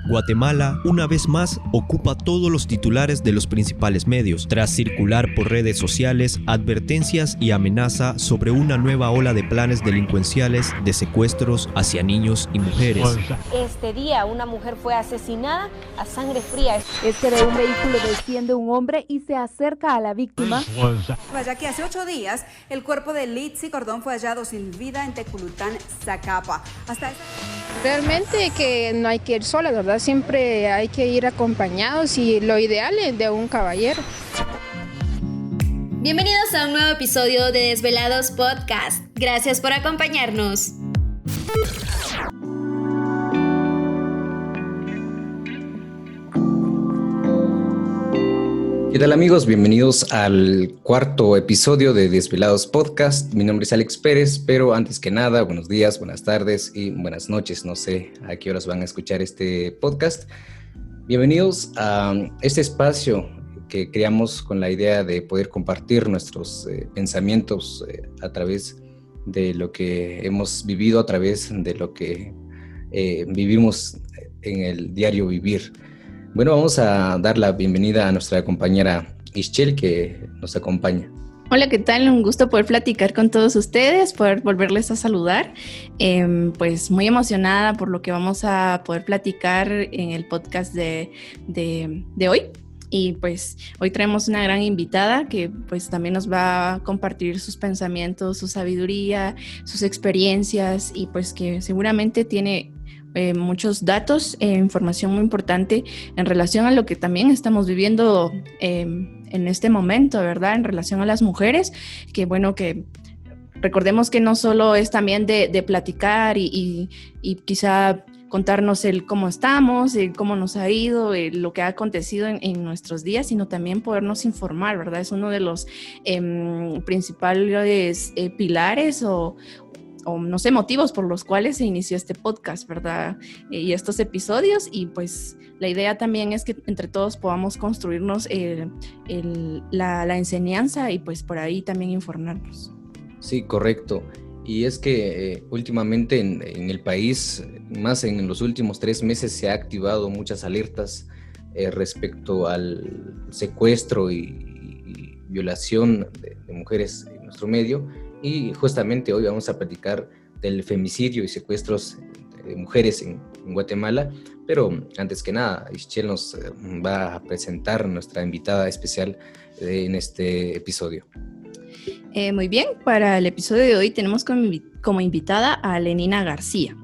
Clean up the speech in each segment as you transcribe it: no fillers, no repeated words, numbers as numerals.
Guatemala, una vez más, ocupa todos los titulares de los principales medios, tras circular por redes sociales advertencias y amenaza sobre una nueva ola de planes delincuenciales de secuestros hacia niños y mujeres. Este día una mujer fue asesinada a sangre fría. Es que de un vehículo desciende un hombre y se acerca a la víctima. Vaya que hace 8 días el cuerpo de Litzy Cordón fue hallado sin vida en Teculután, Zacapa. Realmente que no hay que ir sola, ¿verdad? Siempre hay que ir acompañados y lo ideal es de un caballero. Bienvenidos a un nuevo episodio de Desvelados Podcast. Gracias por acompañarnos. ¿Qué tal, amigos? Bienvenidos al cuarto episodio de Desvelados Podcast. Mi nombre es Alex Pérez, pero antes que nada, buenos días, buenas tardes y buenas noches. No sé a qué horas van a escuchar este podcast. Bienvenidos a este espacio que creamos con la idea de poder compartir nuestros pensamientos a través de lo que hemos vivido, a través de lo que vivimos en el diario vivir. Bueno, vamos a dar la bienvenida a nuestra compañera Ischel, que nos acompaña. Hola, ¿qué tal? Un gusto poder platicar con todos ustedes, poder volverles a saludar. Pues muy emocionada por lo que vamos a poder platicar en el podcast de hoy. Y pues hoy traemos una gran invitada que pues también nos va a compartir sus pensamientos, su sabiduría, sus experiencias y pues que seguramente tiene muchos datos e información muy importante en relación a lo que también estamos viviendo en este momento, ¿verdad? En relación a las mujeres, que bueno, que recordemos que no solo es también de platicar y quizá contarnos el cómo estamos, el cómo nos ha ido, lo que ha acontecido en nuestros días, sino también podernos informar, ¿verdad? Es uno de los principales pilares o no sé, motivos por los cuales se inició este podcast, ¿verdad? Y estos episodios, y pues la idea también es que entre todos podamos construirnos la enseñanza y pues por ahí también informarnos. Sí, correcto. Y es que últimamente en el país, más en los últimos 3 meses, se ha activado muchas alertas respecto al secuestro y violación de mujeres en nuestro medio. Y justamente hoy vamos a platicar del femicidio y secuestros de mujeres en Guatemala, pero antes que nada, Ischel nos va a presentar nuestra invitada especial en este episodio. Muy bien, para el episodio de hoy tenemos como invitada a Lenina García.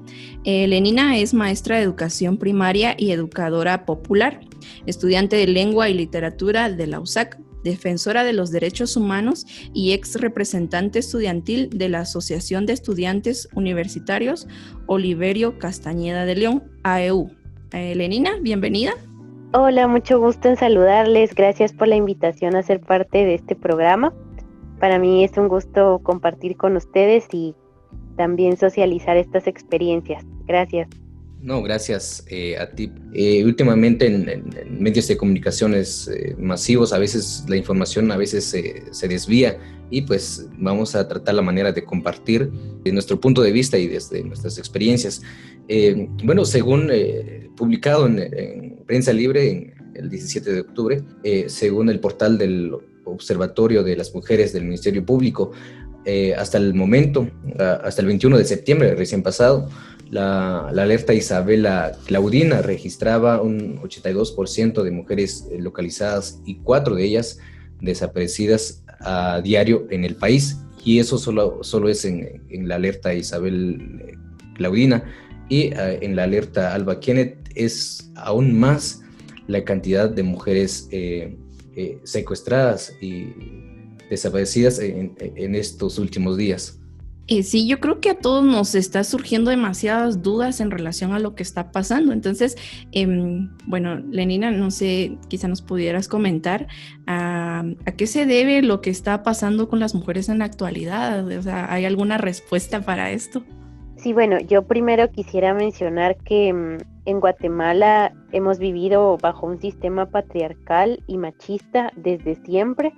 Lenina es maestra de educación primaria y educadora popular, estudiante de lengua y literatura de la USAC, defensora de los derechos humanos y ex representante estudiantil de la Asociación de Estudiantes Universitarios Oliverio Castañeda de León, AEU. Lenina, bienvenida. Hola, mucho gusto en saludarles. Gracias por la invitación a ser parte de este programa. Para mí es un gusto compartir con ustedes y también socializar estas experiencias. Gracias. No, gracias a ti. Últimamente en medios de comunicaciones masivos, a veces la información se desvía y pues vamos a tratar la manera de compartir nuestro punto de vista y desde nuestras experiencias. Bueno, según publicado en Prensa Libre el 17 de octubre, según el portal del Observatorio de las Mujeres del Ministerio Público, hasta el momento, hasta el 21 de septiembre recién pasado, la alerta Isabela Claudina registraba un 82% de mujeres localizadas y 4 de ellas desaparecidas a diario en el país. Y eso solo es en la alerta Isabel Claudina. Y en la alerta Alba Kenneth es aún más la cantidad de mujeres secuestradas y desaparecidas en estos últimos días. Sí, yo creo que a todos nos está surgiendo demasiadas dudas en relación a lo que está pasando. Entonces, bueno, Lenina, no sé, quizá nos pudieras comentar a qué se debe lo que está pasando con las mujeres en la actualidad. O sea, ¿hay alguna respuesta para esto? Sí, bueno, yo primero quisiera mencionar que en Guatemala hemos vivido bajo un sistema patriarcal y machista desde siempre.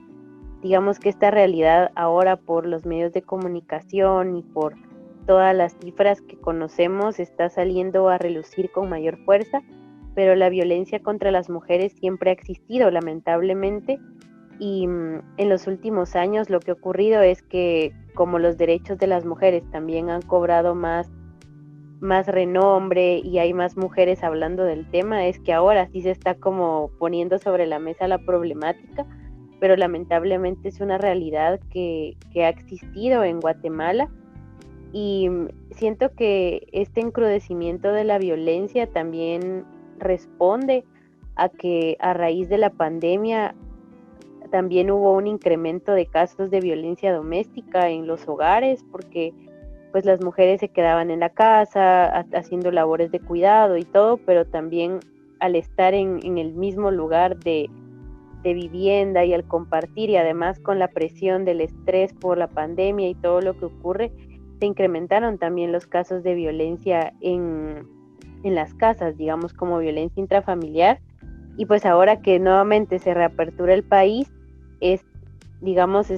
Digamos que esta realidad ahora por los medios de comunicación y por todas las cifras que conocemos está saliendo a relucir con mayor fuerza pero la violencia contra las mujeres siempre ha existido, lamentablemente, y en los últimos años lo que ha ocurrido es que como los derechos de las mujeres también han cobrado más renombre y hay más mujeres hablando del tema, es que ahora sí se está como poniendo sobre la mesa la problemática, pero lamentablemente es una realidad que ha existido en Guatemala, y siento que este encrudecimiento de la violencia también responde a que a raíz de la pandemia también hubo un incremento de casos de violencia doméstica en los hogares, porque pues las mujeres se quedaban en la casa haciendo labores de cuidado y todo, pero también al estar en el mismo lugar de vivienda y al compartir, y además con la presión del estrés por la pandemia y todo lo que ocurre, se incrementaron también los casos de violencia en las casas, digamos, como violencia intrafamiliar. Y pues ahora que nuevamente se reapertura el país, es, digamos,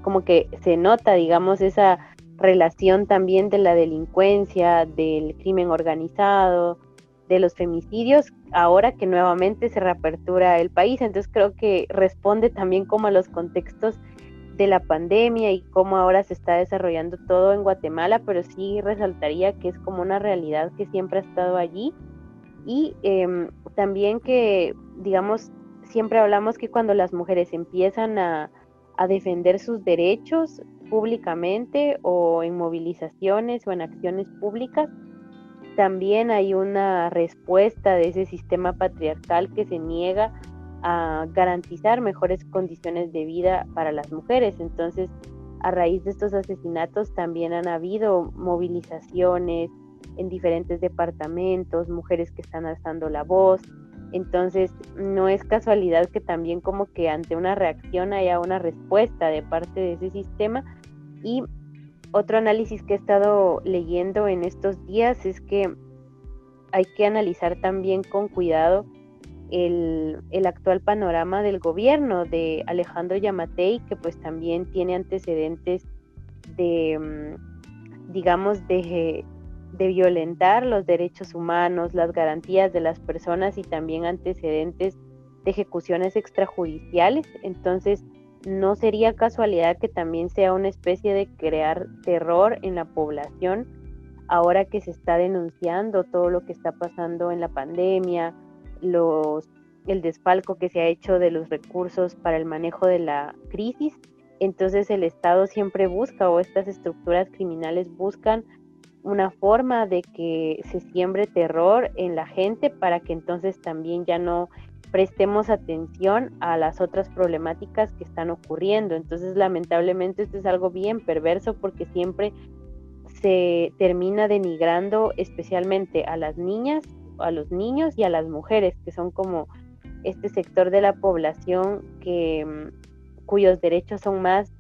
como que se nota, digamos, esa relación también de la delincuencia, del crimen organizado, de los femicidios, ahora que nuevamente se reapertura el país. Entonces creo que responde también como a los contextos de la pandemia y cómo ahora se está desarrollando todo en Guatemala, pero sí resaltaría que es como una realidad que siempre ha estado allí. Y también que, digamos, siempre hablamos que cuando las mujeres empiezan a defender sus derechos públicamente o en movilizaciones o en acciones públicas, también hay una respuesta de ese sistema patriarcal que se niega a garantizar mejores condiciones de vida para las mujeres. Entonces, a raíz de estos asesinatos también han habido movilizaciones en diferentes departamentos, mujeres que están alzando la voz. Entonces, no es casualidad que también como que ante una reacción haya una respuesta de parte de ese sistema. Y otro análisis que he estado leyendo en estos días es que hay que analizar también con cuidado el actual panorama del gobierno de Alejandro Yamatei, que pues también tiene antecedentes de, digamos, de violentar los derechos humanos, las garantías de las personas, y también antecedentes de ejecuciones extrajudiciales. Entonces, no sería casualidad que también sea una especie de crear terror en la población, ahora que se está denunciando todo lo que está pasando en la pandemia, el desfalco que se ha hecho de los recursos para el manejo de la crisis. Entonces el Estado siempre busca, o estas estructuras criminales buscan una forma de que se siembre terror en la gente para que entonces también ya no prestemos atención a las otras problemáticas que están ocurriendo. Entonces, lamentablemente, esto es algo bien perverso, porque siempre se termina denigrando especialmente a las niñas, a los niños y a las mujeres, que son como este sector de la población cuyos derechos son más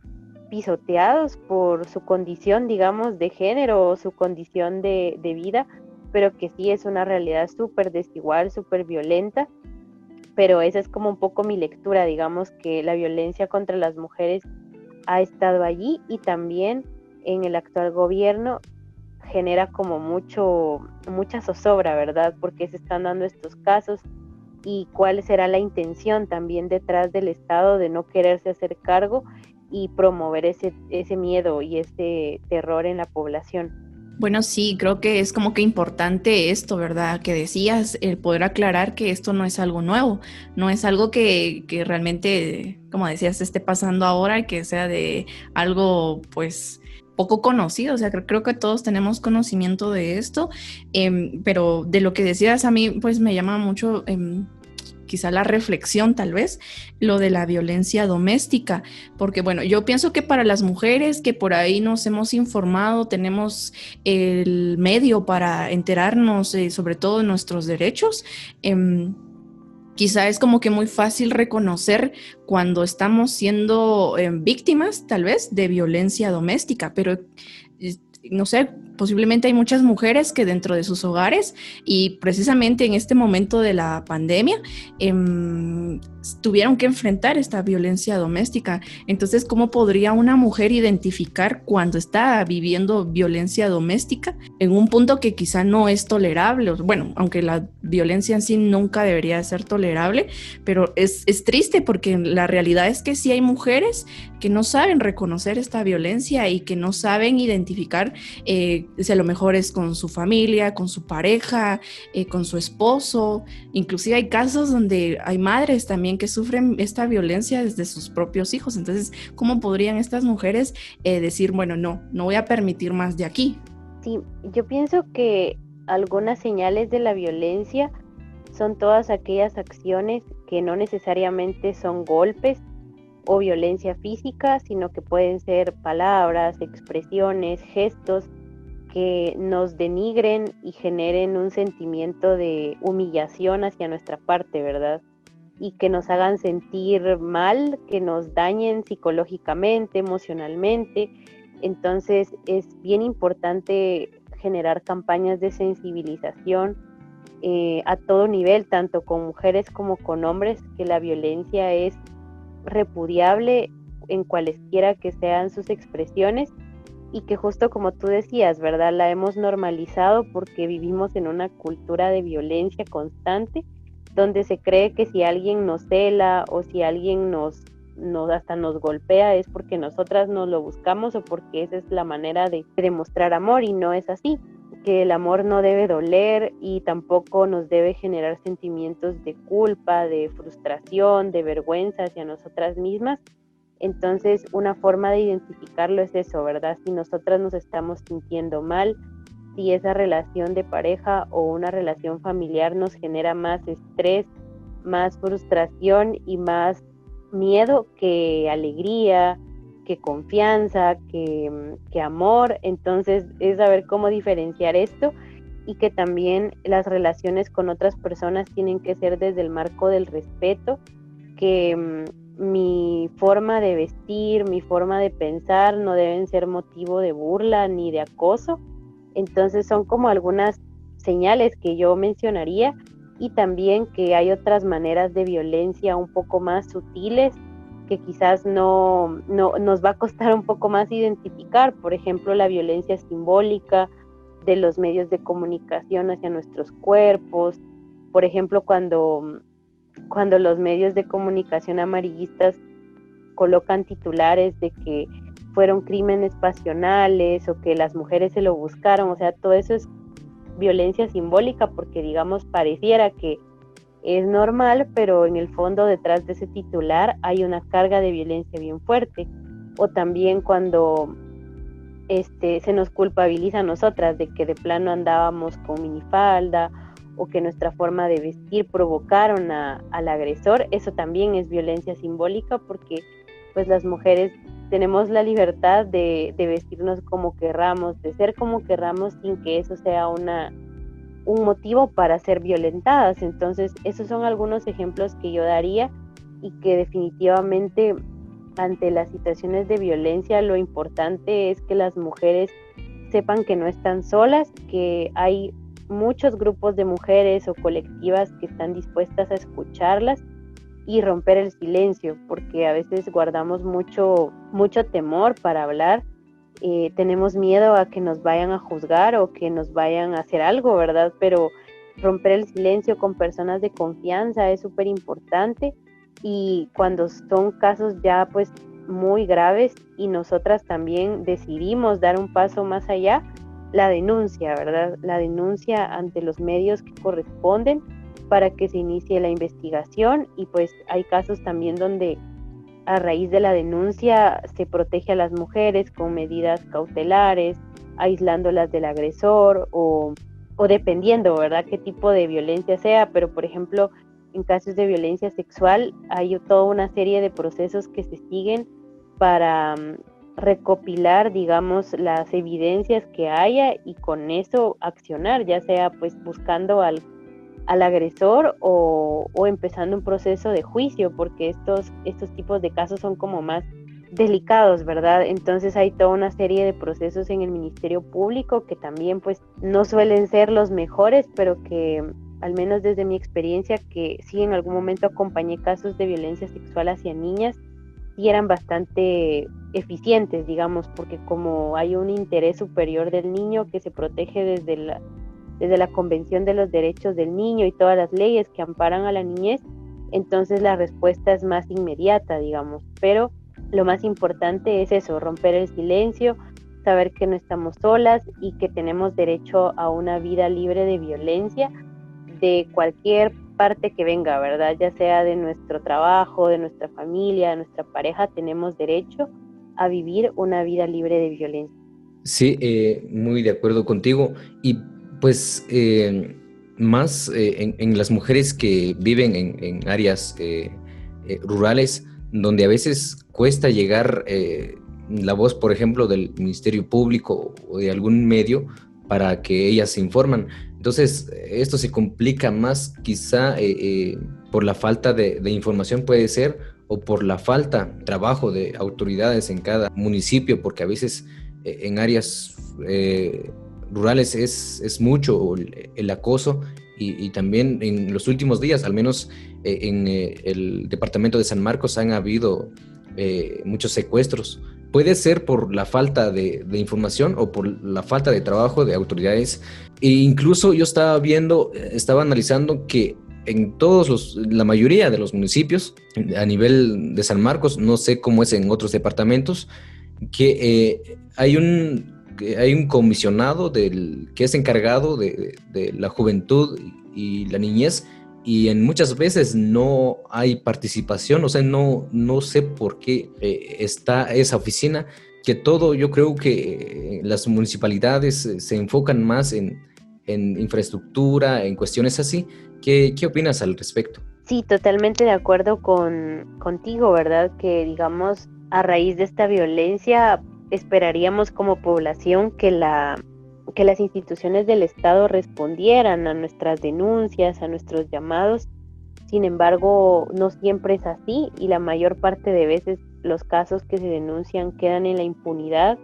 pisoteados por su condición, digamos, de género o su condición de vida, pero que sí es una realidad súper desigual, súper violenta. Pero esa es como un poco mi lectura, digamos, que la violencia contra las mujeres ha estado allí, y también en el actual gobierno genera como mucha zozobra, ¿verdad? Porque se están dando estos casos, y cuál será la intención también detrás del Estado de no quererse hacer cargo y promover ese miedo y ese terror en la población. Bueno, sí, creo que es como que importante esto, ¿verdad? Que decías, el poder aclarar que esto no es algo nuevo, no es algo que realmente, como decías, esté pasando ahora y que sea de algo, pues, poco conocido. O sea, creo que todos tenemos conocimiento de esto, pero de lo que decías a mí, pues, me llama mucho quizá la reflexión, tal vez, lo de la violencia doméstica, porque bueno, yo pienso que para las mujeres que por ahí nos hemos informado, tenemos el medio para enterarnos sobre todo de nuestros derechos, quizá es como que muy fácil reconocer cuando estamos siendo víctimas, tal vez, de violencia doméstica, pero no sé, posiblemente hay muchas mujeres que dentro de sus hogares y precisamente en este momento de la pandemia tuvieron que enfrentar esta violencia doméstica. Entonces, ¿cómo podría una mujer identificar cuando está viviendo violencia doméstica en un punto que quizá no es tolerable? Bueno, aunque la violencia en sí nunca debería ser tolerable, pero es triste porque la realidad es que sí hay mujeres que no saben reconocer esta violencia y que no saben identificar si a lo mejor es con su familia, con su pareja, con su esposo. Inclusive hay casos donde hay madres también que sufren esta violencia desde sus propios hijos. Entonces, ¿cómo podrían estas mujeres decir, bueno, no voy a permitir más de aquí? Sí, yo pienso que algunas señales de la violencia son todas aquellas acciones que no necesariamente son golpes o violencia física, sino que pueden ser palabras, expresiones, gestos que nos denigren y generen un sentimiento de humillación hacia nuestra parte, ¿verdad? Y que nos hagan sentir mal, que nos dañen psicológicamente, emocionalmente. Entonces es bien importante generar campañas de sensibilización a todo nivel, tanto con mujeres como con hombres, que la violencia es repudiable en cualesquiera que sean sus expresiones y que justo como tú decías, ¿verdad? La hemos normalizado porque vivimos en una cultura de violencia constante donde se cree que si alguien nos cela o si alguien hasta nos golpea es porque nosotras nos lo buscamos o porque esa es la manera de demostrar amor, y no es así, que el amor no debe doler y tampoco nos debe generar sentimientos de culpa, de frustración, de vergüenza hacia nosotras mismas. Entonces, una forma de identificarlo es eso, ¿verdad? Si nosotras nos estamos sintiendo mal, si esa relación de pareja o una relación familiar nos genera más estrés, más frustración y más miedo que alegría, que confianza, que amor. Entonces es saber cómo diferenciar esto, y que también las relaciones con otras personas tienen que ser desde el marco del respeto, que mi forma de vestir, mi forma de pensar no deben ser motivo de burla ni de acoso. Entonces son como algunas señales que yo mencionaría, y también que hay otras maneras de violencia un poco más sutiles que quizás no nos va a costar un poco más identificar. Por ejemplo, la violencia simbólica de los medios de comunicación hacia nuestros cuerpos. Por ejemplo, cuando los medios de comunicación amarillistas colocan titulares de que fueron crímenes pasionales o que las mujeres se lo buscaron, o sea, todo eso es violencia simbólica porque, digamos, pareciera que es normal, pero en el fondo detrás de ese titular hay una carga de violencia bien fuerte. O también cuando se nos culpabiliza a nosotras de que de plano andábamos con minifalda o que nuestra forma de vestir provocaron al agresor, eso también es violencia simbólica porque pues las mujeres tenemos la libertad de vestirnos como querramos, de ser como querramos sin que eso sea un motivo para ser violentadas. Entonces esos son algunos ejemplos que yo daría, y que definitivamente ante las situaciones de violencia lo importante es que las mujeres sepan que no están solas, que hay muchos grupos de mujeres o colectivas que están dispuestas a escucharlas y romper el silencio, porque a veces guardamos mucho temor para hablar. Tenemos miedo a que nos vayan a juzgar o que nos vayan a hacer algo, ¿verdad? Pero romper el silencio con personas de confianza es súper importante, y cuando son casos ya pues muy graves y nosotras también decidimos dar un paso más allá, la denuncia, ¿verdad? La denuncia ante los medios que corresponden para que se inicie la investigación. Y pues hay casos también donde a raíz de la denuncia se protege a las mujeres con medidas cautelares, aislándolas del agresor o dependiendo, ¿verdad?, qué tipo de violencia sea. Pero por ejemplo, en casos de violencia sexual hay toda una serie de procesos que se siguen para recopilar, digamos, las evidencias que haya y con eso accionar, ya sea pues buscando al agresor o empezando un proceso de juicio, porque estos tipos de casos son como más delicados, ¿verdad? Entonces hay toda una serie de procesos en el Ministerio Público que también pues no suelen ser los mejores, pero que al menos desde mi experiencia, que sí en algún momento acompañé casos de violencia sexual hacia niñas, sí eran bastante eficientes, digamos, porque como hay un interés superior del niño que se protege desde la Convención de los Derechos del Niño y todas las leyes que amparan a la niñez, entonces la respuesta es más inmediata, digamos. Pero lo más importante es eso, romper el silencio, saber que no estamos solas y que tenemos derecho a una vida libre de violencia de cualquier parte que venga, ¿verdad? Ya sea de nuestro trabajo, de nuestra familia, de nuestra pareja, tenemos derecho a vivir una vida libre de violencia. Sí, muy de acuerdo contigo. Y pues más en las mujeres que viven en áreas rurales, donde a veces cuesta llegar la voz, por ejemplo, del Ministerio Público o de algún medio para que ellas se informan. Entonces, esto se complica más quizá por la falta de información, puede ser, o por la falta de trabajo de autoridades en cada municipio, porque a veces en áreas rurales es mucho el acoso y también en los últimos días, al menos en el departamento de San Marcos, han habido muchos secuestros. Puede ser por la falta de información o por la falta de trabajo de autoridades. E incluso yo estaba analizando que en la mayoría de los municipios, a nivel de San Marcos, no sé cómo es en otros departamentos, que hay un comisionado que es encargado de la juventud y la niñez, y muchas veces no hay participación, o sea, no sé por qué está esa oficina, que todo, yo creo que las municipalidades se enfocan más en infraestructura, en cuestiones así. ¿Qué opinas al respecto? Sí, totalmente de acuerdo contigo, ¿verdad? Que digamos, a raíz de esta violencia, esperaríamos como población que las instituciones del Estado respondieran a nuestras denuncias, a nuestros llamados. Sin embargo, no siempre es así y la mayor parte de veces los casos que se denuncian quedan en la impunidad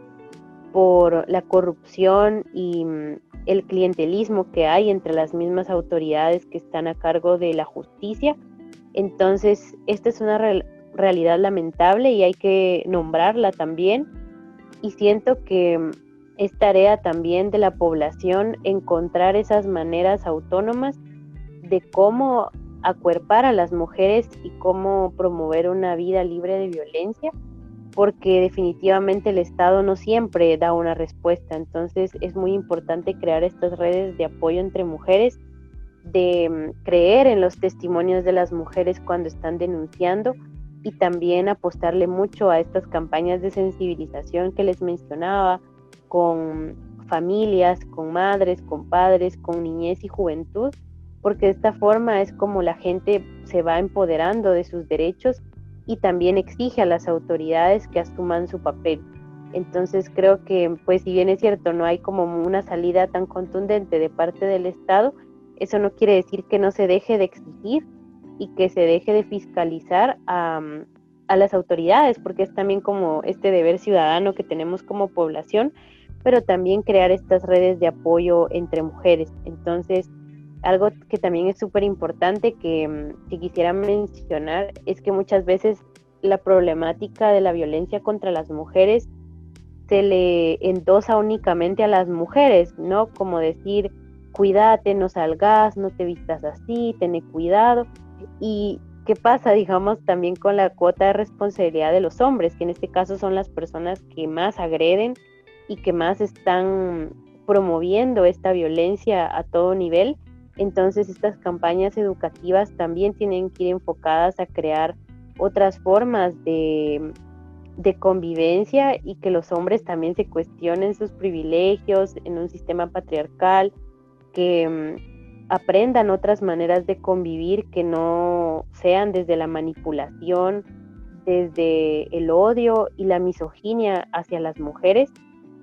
por la corrupción y el clientelismo que hay entre las mismas autoridades que están a cargo de la justicia. Entonces, esta es una realidad lamentable y hay que nombrarla también. Y siento que es tarea también de la población encontrar esas maneras autónomas de cómo acuerpar a las mujeres y cómo promover una vida libre de violencia, porque definitivamente el Estado no siempre da una respuesta. Entonces es muy importante crear estas redes de apoyo entre mujeres, de creer en los testimonios de las mujeres cuando están denunciando y también apostarle mucho a estas campañas de sensibilización que les mencionaba, con familias, con madres, con padres, con niñez y juventud, porque de esta forma es como la gente se va empoderando de sus derechos y también exige a las autoridades que asuman su papel. Entonces creo que, pues si bien es cierto, no hay como una salida tan contundente de parte del Estado, eso no quiere decir que no se deje de exigir y que se deje de fiscalizar a las autoridades, porque es también como este deber ciudadano que tenemos como población, pero también crear estas redes de apoyo entre mujeres. Entonces, algo que también es súper importante que quisiera mencionar es que muchas veces la problemática de la violencia contra las mujeres se le endosa únicamente a las mujeres, ¿no? Como decir, cuídate, no salgas, no te vistas así, ten cuidado. ¿Y qué pasa, digamos, también con la cuota de responsabilidad de los hombres, que en este caso son las personas que más agreden y que más están promoviendo esta violencia a todo nivel? Entonces estas campañas educativas también tienen que ir enfocadas a crear otras formas de convivencia y que los hombres también se cuestionen sus privilegios en un sistema patriarcal, que aprendan otras maneras de convivir que no sean desde la manipulación, desde el odio y la misoginia hacia las mujeres,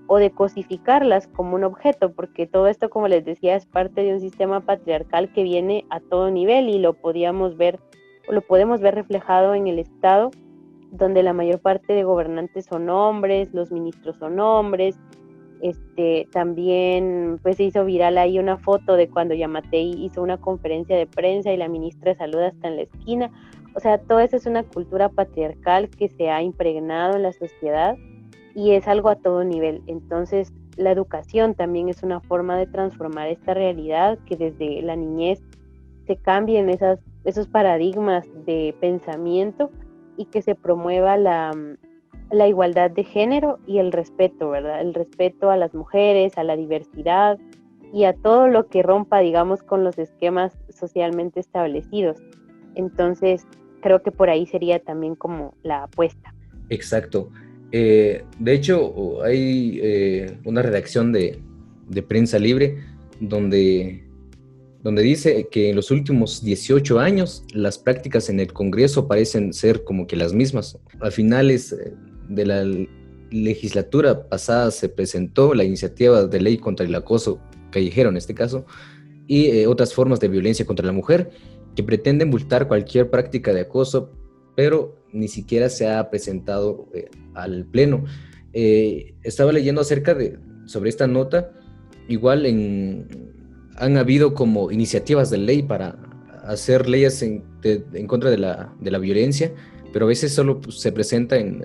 o de cosificarlas como un objeto, porque todo esto, como les decía, es parte de un sistema patriarcal que viene a todo nivel y lo podemos ver reflejado en el Estado, donde la mayor parte de gobernantes son hombres, los ministros son hombres. También pues se hizo viral ahí una foto de cuando Yamatei hizo una conferencia de prensa y la ministra de Salud está en la esquina. O sea, toda esa es una cultura patriarcal que se ha impregnado en la sociedad y es algo a todo nivel. Entonces, la educación también es una forma de transformar esta realidad, que desde la niñez se cambien esos paradigmas de pensamiento y que se promueva la igualdad de género y el respeto, ¿verdad? El respeto a las mujeres, a la diversidad y a todo lo que rompa, digamos, con los esquemas socialmente establecidos. Entonces, creo que por ahí sería también como la apuesta. Exacto. De hecho, hay una redacción de Prensa Libre donde dice que en los últimos 18 años las prácticas en el Congreso parecen ser como que las mismas. A finales de la legislatura pasada se presentó la iniciativa de ley contra el acoso callejero, en este caso, y otras formas de violencia contra la mujer, que pretenden multar cualquier práctica de acoso, pero ni siquiera se ha presentado al Pleno. Estaba leyendo sobre esta nota, igual han habido como iniciativas de ley para hacer leyes en contra de la violencia, pero a veces solo se presenta en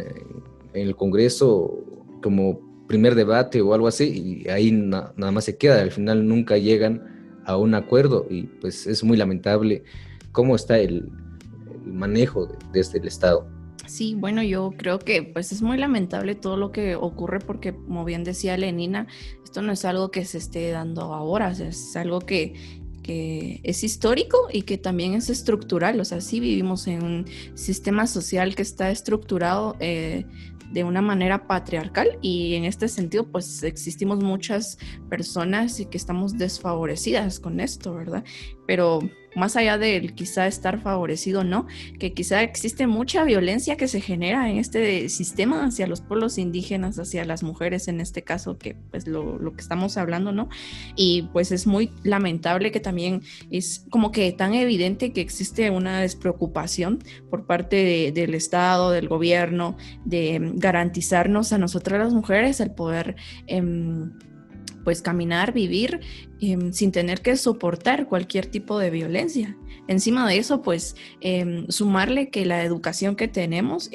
el Congreso como primer debate o algo así, y ahí nada más se queda. Al final nunca llegan a un acuerdo y pues es muy lamentable cómo está el manejo desde el Estado. Sí, bueno, yo creo que pues es muy lamentable todo lo que ocurre porque, como bien decía Lenina, esto no es algo que se esté dando ahora, o sea, es algo que es histórico y que también es estructural. O sea, sí vivimos en un sistema social que está estructurado de una manera patriarcal, y en este sentido pues existimos muchas personas y que estamos desfavorecidas con esto, ¿verdad? Pero más allá de quizá estar favorecido, ¿no? Que quizá existe mucha violencia que se genera en este sistema hacia los pueblos indígenas, hacia las mujeres en este caso, que pues lo que estamos hablando, ¿no? Y pues es muy lamentable que también es como que tan evidente que existe una despreocupación por parte del Estado, del gobierno, de garantizarnos a nosotras las mujeres el poder pues caminar, vivir sin tener que soportar cualquier tipo de violencia. Encima de eso, pues sumarle que la educación que tenemos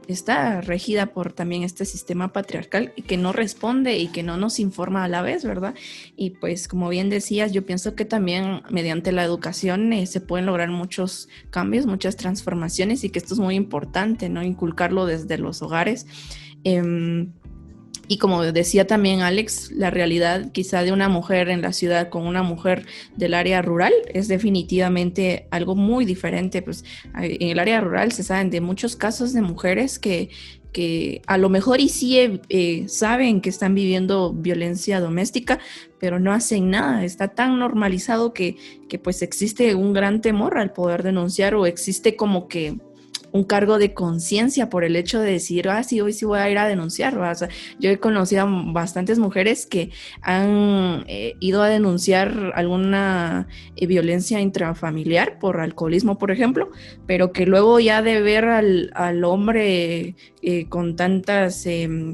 está regida por también este sistema patriarcal y que no responde y que no nos informa a la vez, ¿verdad? Y pues como bien decías, yo pienso que también mediante la educación se pueden lograr muchos cambios, muchas transformaciones, y que esto es muy importante, ¿no? Inculcarlo desde los hogares. Y como decía también Alex, la realidad quizá de una mujer en la ciudad con una mujer del área rural es definitivamente algo muy diferente. Pues en el área rural se saben de muchos casos de mujeres que a lo mejor y sí saben que están viviendo violencia doméstica, pero no hacen nada. Está tan normalizado que pues existe un gran temor al poder denunciar, o existe como que un cargo de conciencia por el hecho de decir, sí, hoy sí voy a ir a denunciar. O sea, yo he conocido a bastantes mujeres que han ido a denunciar alguna violencia intrafamiliar por alcoholismo, por ejemplo, pero que luego ya de ver al hombre con tantas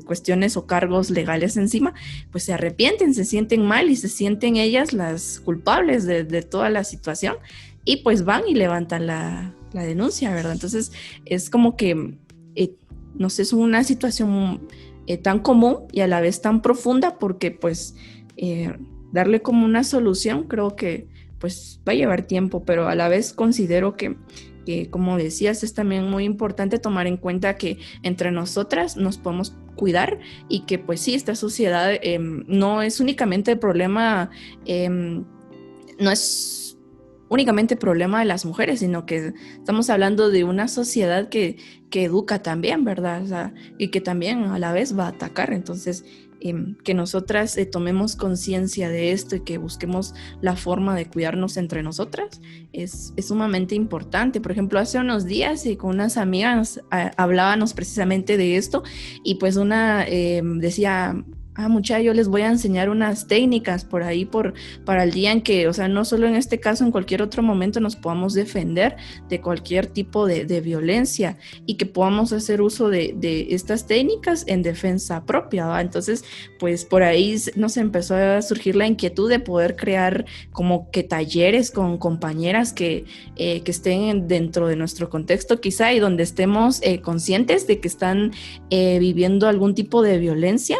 cuestiones o cargos legales encima, pues se arrepienten, se sienten mal y se sienten ellas las culpables de toda la situación, y pues van y levantan la denuncia, ¿verdad? Entonces es como que, no sé, es una situación tan común y a la vez tan profunda, porque pues darle como una solución creo que pues va a llevar tiempo, pero a la vez considero que como decías, es también muy importante tomar en cuenta que entre nosotras nos podemos cuidar, y que pues sí, esta sociedad no es únicamente el problema, no es únicamente problema de las mujeres, sino que estamos hablando de una sociedad que educa también, ¿verdad? O sea, y que también a la vez va a atacar. Entonces, que nosotras tomemos conciencia de esto y que busquemos la forma de cuidarnos entre nosotras es sumamente importante. Por ejemplo, hace unos días con unas amigas hablábamos precisamente de esto, y pues una decía, muchacha, yo les voy a enseñar unas técnicas por ahí para el día en que, o sea, no solo en este caso, en cualquier otro momento nos podamos defender de cualquier tipo de violencia y que podamos hacer uso de estas técnicas en defensa propia, ¿va? Entonces, pues por ahí nos empezó a surgir la inquietud de poder crear como que talleres con compañeras que estén dentro de nuestro contexto quizá y donde estemos conscientes de que están viviendo algún tipo de violencia,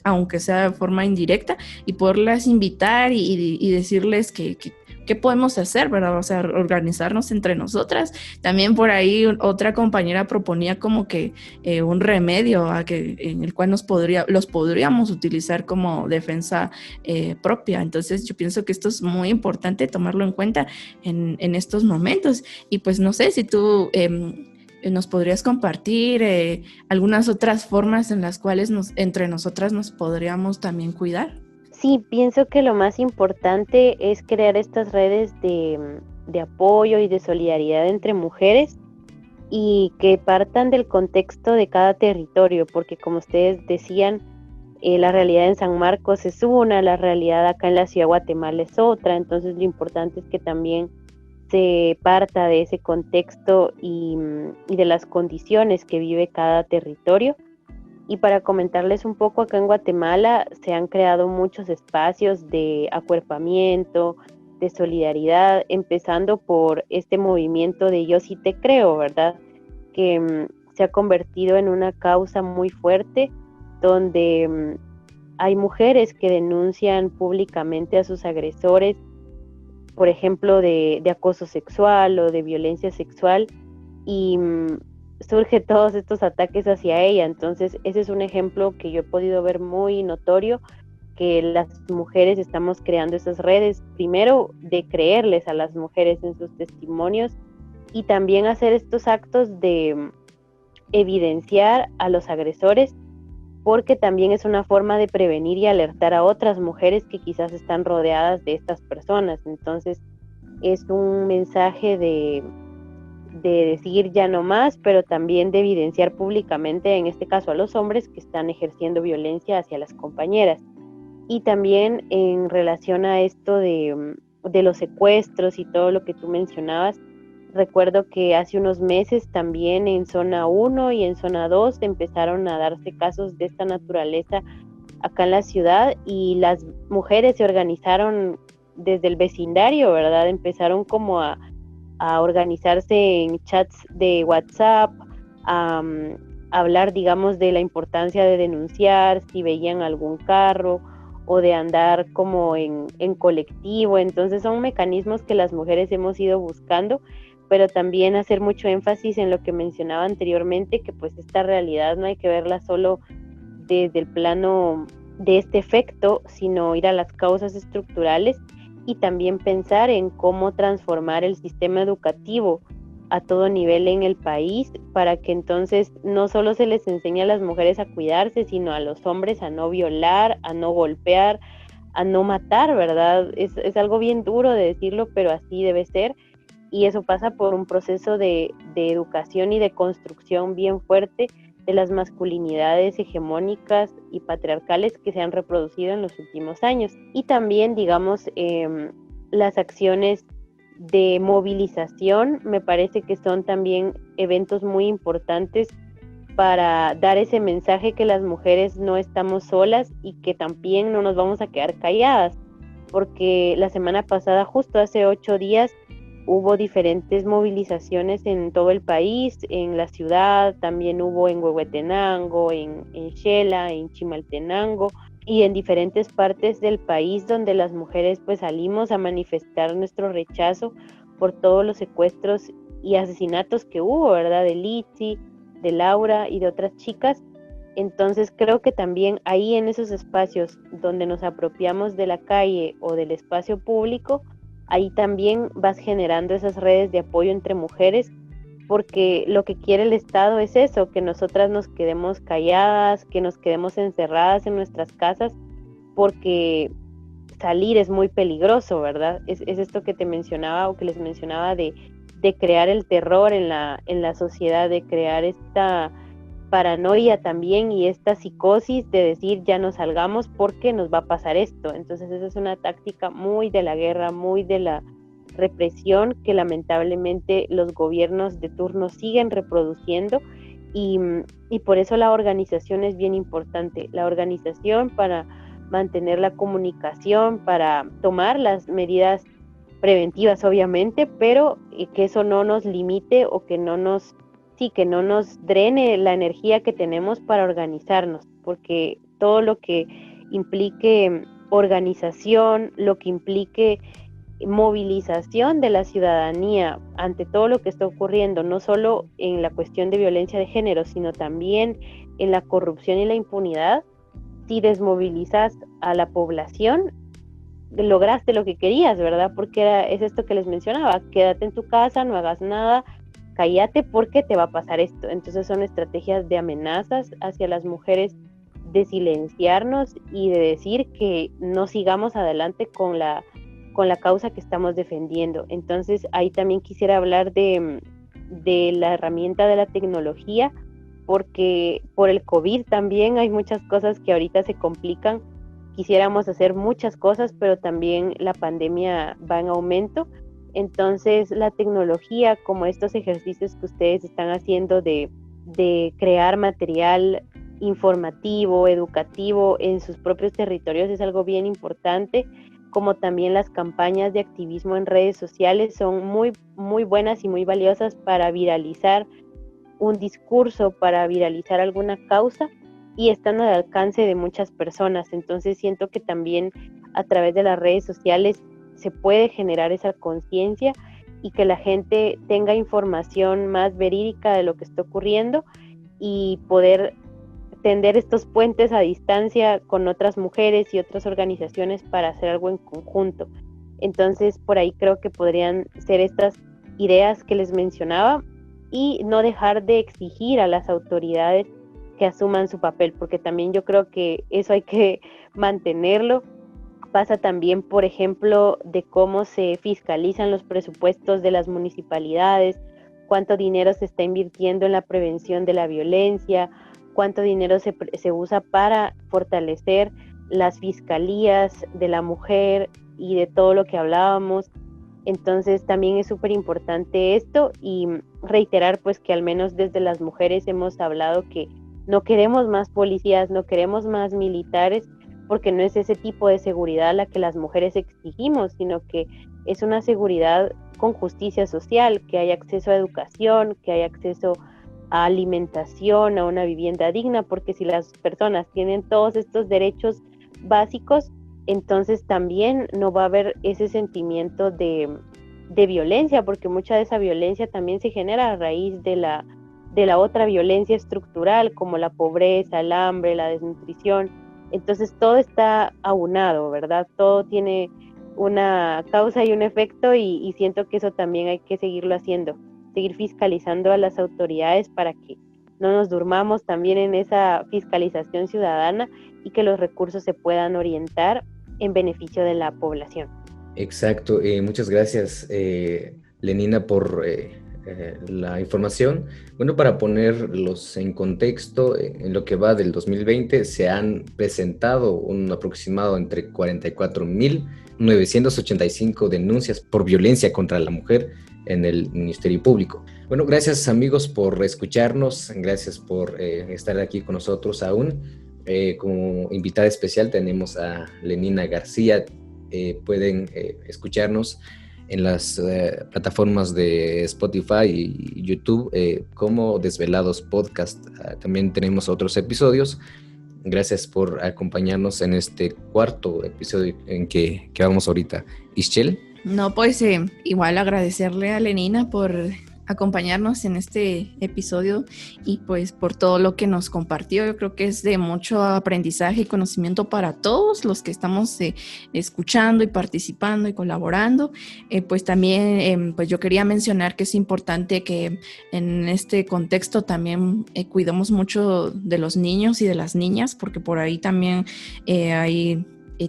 aunque sea de forma indirecta, y poderlas invitar y decirles qué podemos hacer, ¿verdad? O sea, organizarnos entre nosotras. También por ahí otra compañera proponía como que un remedio en el cual los podríamos utilizar como defensa propia. Entonces yo pienso que esto es muy importante tomarlo en cuenta en estos momentos. Y pues no sé si tú nos podrías compartir algunas otras formas en las cuales entre nosotras nos podríamos también cuidar. Sí, pienso que lo más importante es crear estas redes de apoyo y de solidaridad entre mujeres y que partan del contexto de cada territorio, porque como ustedes decían, la realidad en San Marcos es una, la realidad acá en la ciudad de Guatemala es otra, entonces lo importante es que también se parta de ese contexto y de las condiciones que vive cada territorio. Y para comentarles un poco, acá en Guatemala se han creado muchos espacios de acuerpamiento, de solidaridad, empezando por este movimiento de Yo Sí Te Creo, ¿verdad? Que se ha convertido en una causa muy fuerte, donde hay mujeres que denuncian públicamente a sus agresores, por ejemplo, de acoso sexual o de violencia sexual, y surge todos estos ataques hacia ella. Entonces ese es un ejemplo que yo he podido ver muy notorio, que las mujeres estamos creando esas redes, primero de creerles a las mujeres en sus testimonios y también hacer estos actos de evidenciar a los agresores, porque también es una forma de prevenir y alertar a otras mujeres que quizás están rodeadas de estas personas. Entonces es un mensaje de decir ya no más, pero también de evidenciar públicamente, en este caso a los hombres que están ejerciendo violencia hacia las compañeras. Y también en relación a esto de los secuestros y todo lo que tú mencionabas, recuerdo que hace unos meses también en zona 1 y en zona 2 empezaron a darse casos de esta naturaleza acá en la ciudad, y las mujeres se organizaron desde el vecindario, ¿verdad? Empezaron como a organizarse en chats de WhatsApp, a hablar, digamos, de la importancia de denunciar si veían algún carro o de andar como en colectivo. Entonces son mecanismos que las mujeres hemos ido buscando, pero también hacer mucho énfasis en lo que mencionaba anteriormente, que pues esta realidad no hay que verla solo desde el plano de este efecto, sino ir a las causas estructurales y también pensar en cómo transformar el sistema educativo a todo nivel en el país, para que entonces no solo se les enseñe a las mujeres a cuidarse, sino a los hombres a no violar, a no golpear, a no matar, ¿verdad? Es algo bien duro de decirlo, pero así debe ser, y eso pasa por un proceso de educación y de construcción bien fuerte de las masculinidades hegemónicas y patriarcales que se han reproducido en los últimos años. Y también, digamos, las acciones de movilización me parece que son también eventos muy importantes para dar ese mensaje que las mujeres no estamos solas y que también no nos vamos a quedar calladas, porque la semana pasada, justo hace 8 días, hubo diferentes movilizaciones en todo el país, en la ciudad, también hubo en Huehuetenango, en Xela, en Chimaltenango y en diferentes partes del país donde las mujeres pues salimos a manifestar nuestro rechazo por todos los secuestros y asesinatos que hubo, ¿verdad? De Litsi, de Laura y de otras chicas. Entonces creo que también ahí en esos espacios donde nos apropiamos de la calle o del espacio público, ahí también vas generando esas redes de apoyo entre mujeres, porque lo que quiere el Estado es eso, que nosotras nos quedemos calladas, que nos quedemos encerradas en nuestras casas, porque salir es muy peligroso, ¿verdad? Es esto que te mencionaba o que les mencionaba de crear el terror en la sociedad, de crear paranoia también y esta psicosis de decir ya no salgamos porque nos va a pasar esto. Entonces esa es una táctica muy de la guerra, muy de la represión que lamentablemente los gobiernos de turno siguen reproduciendo y por eso la organización es bien importante. La organización para mantener la comunicación, para tomar las medidas preventivas obviamente, pero que eso no nos limite o que no nos drene la energía que tenemos para organizarnos, porque todo lo que implique organización, lo que implique movilización de la ciudadanía ante todo lo que está ocurriendo, no solo en la cuestión de violencia de género, sino también en la corrupción y la impunidad, si desmovilizas a la población, lograste lo que querías, ¿verdad? Porque es esto que les mencionaba, quédate en tu casa, no hagas nada, cállate porque te va a pasar esto. Entonces son estrategias de amenazas hacia las mujeres, de silenciarnos y de decir que no sigamos adelante con la causa que estamos defendiendo. Entonces ahí también quisiera hablar de la herramienta de la tecnología, porque por el COVID también hay muchas cosas que ahorita se complican. Quisiéramos hacer muchas cosas, pero también la pandemia va en aumento. Entonces la tecnología, como estos ejercicios que ustedes están haciendo de crear material informativo, educativo en sus propios territorios, es algo bien importante, como también las campañas de activismo en redes sociales son muy, muy buenas y muy valiosas para viralizar un discurso, para viralizar alguna causa, y están al alcance de muchas personas. Entonces siento que también a través de las redes sociales se puede generar esa conciencia y que la gente tenga información más verídica de lo que está ocurriendo y poder tender estos puentes a distancia con otras mujeres y otras organizaciones para hacer algo en conjunto. Entonces por ahí creo que podrían ser estas ideas que les mencionaba, y no dejar de exigir a las autoridades que asuman su papel, porque también yo creo que eso hay que mantenerlo. Pasa también, por ejemplo, de cómo se fiscalizan los presupuestos de las municipalidades, cuánto dinero se está invirtiendo en la prevención de la violencia, cuánto dinero se usa para fortalecer las fiscalías de la mujer y de todo lo que hablábamos. Entonces también es súper importante esto, y reiterar pues que al menos desde las mujeres hemos hablado que no queremos más policías, no queremos más militares, porque no es ese tipo de seguridad la que las mujeres exigimos, sino que es una seguridad con justicia social, que haya acceso a educación, que haya acceso a alimentación, a una vivienda digna, porque si las personas tienen todos estos derechos básicos, entonces también no va a haber ese sentimiento de violencia, porque mucha de esa violencia también se genera a raíz de la otra violencia estructural, como la pobreza, el hambre, la desnutrición. Entonces todo está aunado, ¿verdad? Todo tiene una causa y un efecto, y siento que eso también hay que seguirlo haciendo, seguir fiscalizando a las autoridades para que no nos durmamos también en esa fiscalización ciudadana y que los recursos se puedan orientar en beneficio de la población. Exacto, muchas gracias Lenina por la información. Bueno, para ponerlos en contexto, en lo que va del 2020 se han presentado un aproximado entre 44.985 denuncias por violencia contra la mujer en el Ministerio Público. Bueno, gracias amigos por escucharnos, gracias por estar aquí con nosotros aún. Como invitada especial tenemos a Lenina García. Pueden escucharnos en las plataformas de Spotify y YouTube como Desvelados Podcast. También tenemos otros episodios. Gracias por acompañarnos en este cuarto episodio en que vamos ahorita. Ischel. No, pues igual agradecerle a Lenina por acompañarnos en este episodio y pues por todo lo que nos compartió. Yo creo que es de mucho aprendizaje y conocimiento para todos los que estamos escuchando y participando y colaborando. Pues también pues yo quería mencionar que es importante que en este contexto también cuidemos mucho de los niños y de las niñas, porque por ahí también hay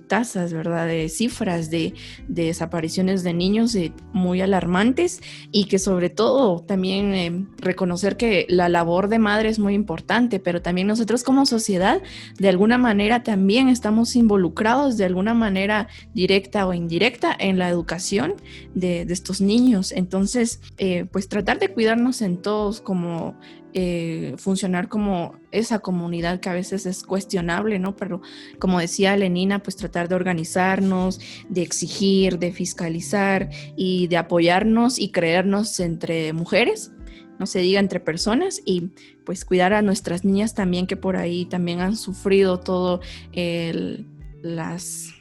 tasas, ¿verdad? De cifras de desapariciones de niños muy alarmantes, y que sobre todo también reconocer que la labor de madre es muy importante, pero también nosotros como sociedad de alguna manera también estamos involucrados de alguna manera directa o indirecta en la educación de estos niños. Entonces, pues tratar de cuidarnos en todos, como funcionar como esa comunidad que a veces es cuestionable, ¿no? Pero como decía Lenina, pues tratar de organizarnos, de exigir, de fiscalizar y de apoyarnos y creernos entre mujeres, no se diga entre personas, y pues cuidar a nuestras niñas también, que por ahí también han sufrido todo las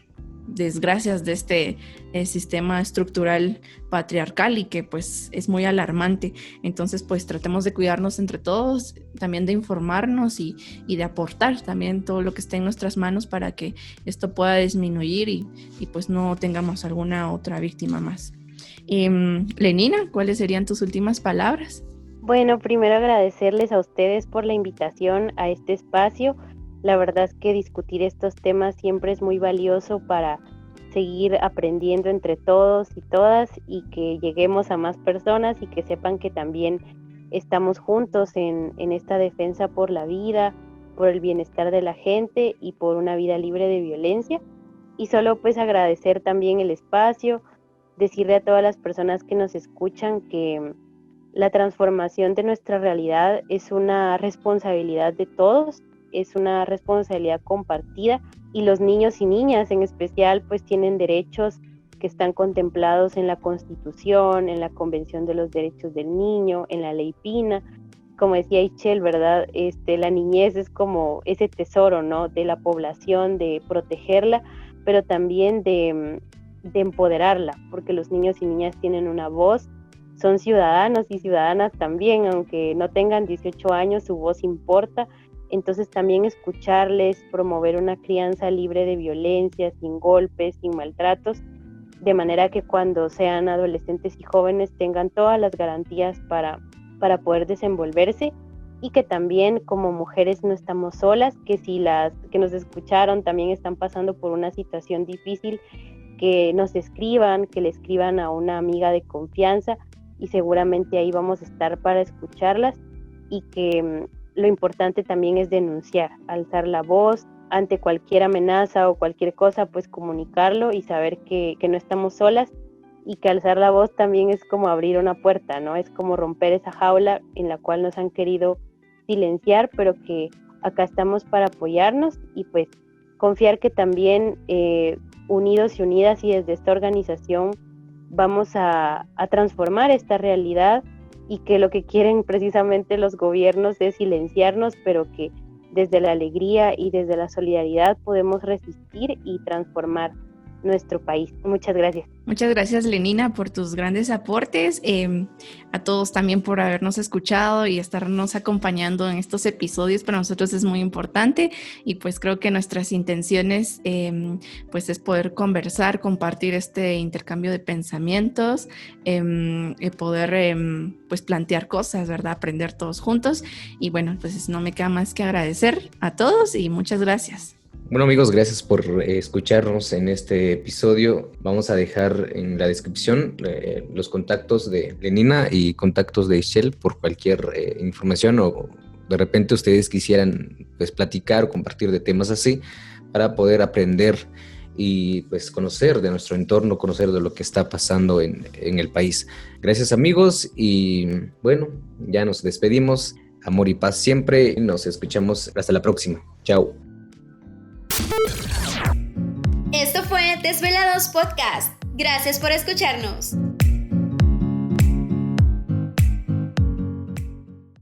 desgracias de este sistema estructural patriarcal, y que pues es muy alarmante. Entonces pues tratemos de cuidarnos entre todos, también de informarnos y de aportar también todo lo que esté en nuestras manos para que esto pueda disminuir y pues no tengamos alguna otra víctima más. Lenina, ¿cuáles serían tus últimas palabras? Bueno, primero agradecerles a ustedes por la invitación a este espacio. La verdad es que discutir estos temas siempre es muy valioso para seguir aprendiendo entre todos y todas, y que lleguemos a más personas y que sepan que también estamos juntos en esta defensa por la vida, por el bienestar de la gente y por una vida libre de violencia. Y solo pues agradecer también el espacio, decirle a todas las personas que nos escuchan que la transformación de nuestra realidad es una responsabilidad de todos, es una responsabilidad compartida, y los niños y niñas en especial pues tienen derechos que están contemplados en la Constitución, en la Convención de los Derechos del Niño, en la Ley Pina. Como decía Ischel, ¿verdad? La niñez es como ese tesoro, ¿no? De la población, de protegerla, pero también de empoderarla, porque los niños y niñas tienen una voz, son ciudadanos y ciudadanas también, aunque no tengan 18 años, su voz importa. Entonces también escucharles, promover una crianza libre de violencia, sin golpes, sin maltratos, de manera que cuando sean adolescentes y jóvenes tengan todas las garantías para poder desenvolverse, y que también como mujeres no estamos solas, que si las que nos escucharon también están pasando por una situación difícil, que nos escriban, que le escriban a una amiga de confianza, y seguramente ahí vamos a estar para escucharlas, y que lo importante también es denunciar, alzar la voz ante cualquier amenaza o cualquier cosa, pues comunicarlo y saber que no estamos solas, y que alzar la voz también es como abrir una puerta, ¿no? Es como romper esa jaula en la cual nos han querido silenciar, pero que acá estamos para apoyarnos, y pues confiar que también unidos y unidas y desde esta organización vamos a transformar esta realidad, y que lo que quieren precisamente los gobiernos es silenciarnos, pero que desde la alegría y desde la solidaridad podemos resistir y transformar nuestro país. Muchas gracias. Muchas gracias, Lenina, por tus grandes aportes, a todos también por habernos escuchado y estarnos acompañando en estos episodios. Para nosotros es muy importante, y pues creo que nuestras intenciones pues es poder conversar, compartir este intercambio de pensamientos, poder pues plantear cosas, ¿verdad? Aprender todos juntos, y bueno, pues no me queda más que agradecer a todos y muchas gracias. Bueno, amigos, gracias por escucharnos en este episodio. Vamos a dejar en la descripción los contactos de Lenina y contactos de Ischel por cualquier información, o de repente ustedes quisieran pues platicar o compartir de temas así, para poder aprender y pues conocer de nuestro entorno, conocer de lo que está pasando en el país. Gracias, amigos, y bueno, ya nos despedimos. Amor y paz siempre. Nos escuchamos hasta la próxima. Chao. Esto fue Desvelados Podcast. Gracias por escucharnos.